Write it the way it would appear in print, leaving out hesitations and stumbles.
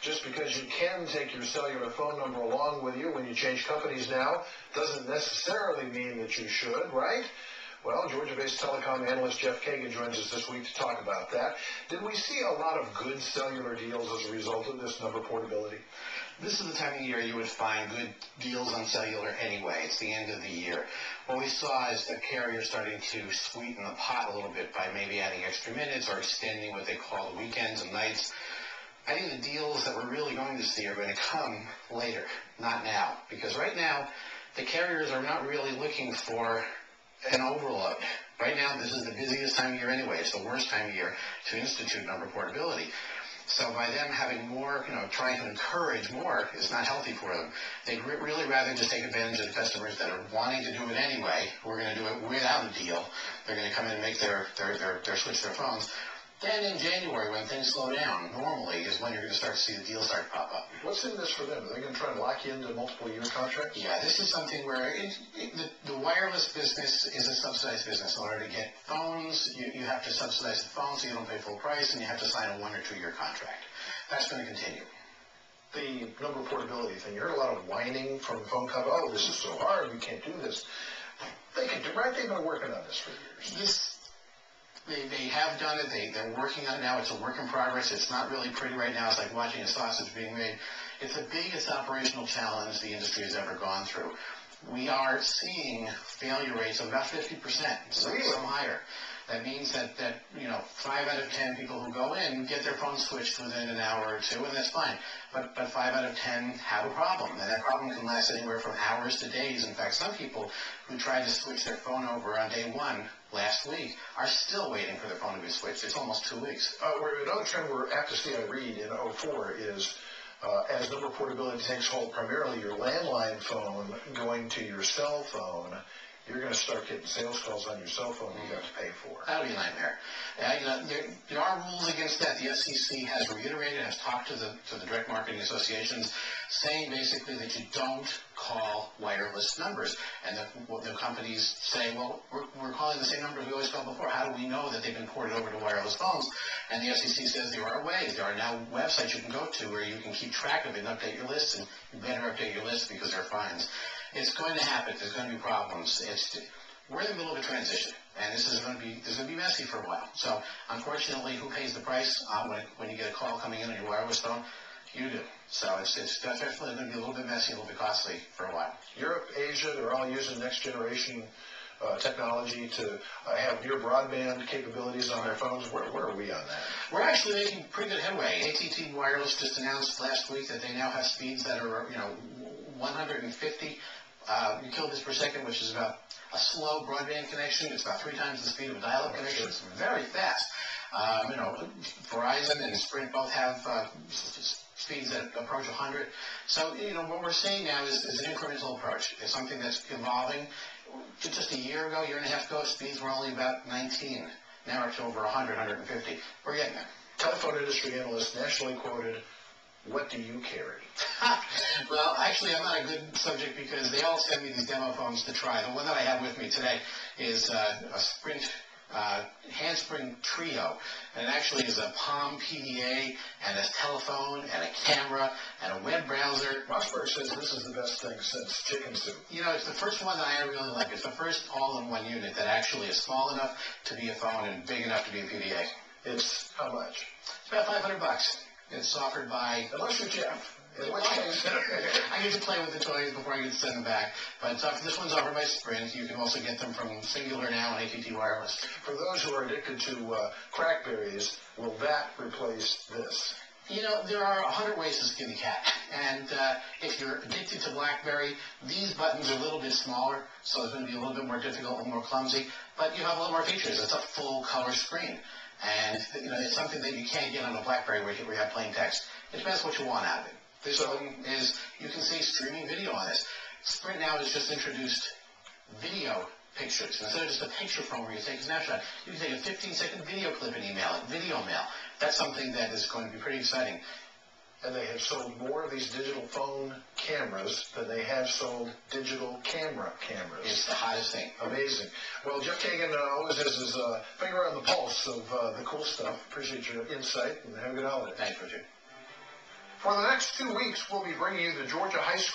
Just because you can take your cellular phone number along with you when you change companies now doesn't necessarily mean that you should, right? Well, Georgia-based telecom analyst Jeff Kagan joins us this week to talk about that. Did we see a lot of good cellular deals as a result of this number portability? This is the time of year you would find good deals on cellular anyway. It's the end of the year. What we saw is the carrier starting to sweeten the pot a little bit by maybe adding extra minutes or extending what they call the weekends and nights. I think the deals that we're really going to see are going to come later, not now. Because right now, the carriers are not really looking for an overload. Right now, this is the busiest time of year anyway. It's the worst time of year to institute number portability. So by them having more, trying to encourage more is not healthy for them. They'd really rather just take advantage of the customers that are wanting to do it anyway, who are going to do it without a deal. They're going to come in and make their switch their phones. Then in January, when things slow down, normally is when you're going to start to see the deals start to pop up. What's in this for them? Are they going to try and lock you into multiple-year contracts? Yeah, this is something where the wireless business is a subsidized business. In order to get phones, you have to subsidize the phone so you don't pay full price, and you have to sign a 1 or 2 year contract. That's going to continue. The number portability thing, you heard a lot of whining from the phone company. Oh, this is so hard. We can't do this. They can do right. They've been working on this for years. They have done it. They're working on it now. It's a work in progress. It's not really pretty right now. It's like watching a sausage being made. It's the biggest operational challenge the industry has ever gone through. We are seeing failure rates of about 50%, some higher. That means that 5 out of 10 people who go in get their phone switched within an hour or two, and that's fine. But 5 out of 10 have a problem, and that problem can last anywhere from hours to days. In fact, some people who tried to switch their phone over on day 1 last week are still waiting for their phone to be switched. It's almost 2 weeks. Another trend we're apt to see, I read, in 04 is as number portability takes hold, primarily your landline phone going to your cell phone, you're going to start getting sales calls on your cell phone you have to pay for. That'll be a nightmare. There are rules against that. The FCC has reiterated, has talked to the direct marketing associations, saying basically that you don't call wireless numbers. And the companies say, well, we're calling the same numbers we always called before. How do we know that they've been ported over to wireless phones? And the FCC says there are ways. There are now websites you can go to where you can keep track of it and update your lists, and you better update your list because there are fines. It's going to happen. There's going to be problems. We're in the middle of a transition, and this is going to be messy for a while. So, unfortunately, who pays the price when you get a call coming in on your wireless phone? You do. So it's definitely going to be a little bit messy, a little bit costly for a while. Europe, Asia, they're all using next generation technology to have near broadband capabilities on their phones. Where are we on that? We're actually making pretty good headway. AT&T Wireless just announced last week that they now have speeds that are 150 kilobits per second, which is about a slow broadband connection. It's about 3 times the speed of a dial-up connection. It's very fast. Verizon and Sprint both have speeds that approach 100. So, what we're seeing now is an incremental approach. It's something that's evolving. Just a year ago, year and a half ago, speeds were only about 19. Now we're up to over 100, 150. We're getting there. Telephone industry analyst, nationally quoted, what do you carry? Well, actually, I'm not a good subject because they all send me these demo phones to try. The one that I have with me today is a Sprint handspring trio, and it actually is a Palm PDA and a telephone and a camera and a web browser. Mossberg says this is the best thing since chicken soup. It's the first one that I really like. It's the first all-in-one unit that actually is small enough to be a phone and big enough to be a PDA. It's how much? It's about $500. It's offered by... Unless you're Jeff. I get to play with the toys before I get to send them back. But this one's offered by Sprint. You can also get them from Singular now and AT&T Wireless. For those who are addicted to crackberries, will that replace this? There are 100 ways to skin the cat. And if you're addicted to BlackBerry, these buttons are a little bit smaller, so it's going to be a little bit more difficult, a little more clumsy. But you have a lot more features. It's a full color screen. And it's something that you can't get on a BlackBerry where you have plain text. It depends what you want out of it. This one is, you can see streaming video on this. Sprint now has just introduced video pictures. Instead of just a picture phone where you take a snapshot, you can take a 15-second video clip and email it, video mail. That's something that is going to be pretty exciting. And they have sold more of these digital phone cameras than they have sold digital cameras. It's the hottest thing. Amazing. Well, Jeff Kagan always has his finger on the pulse of the cool stuff. Appreciate your insight, and have a good holiday. Thanks, Richard. For the next 2 weeks, we'll be bringing you the Georgia High School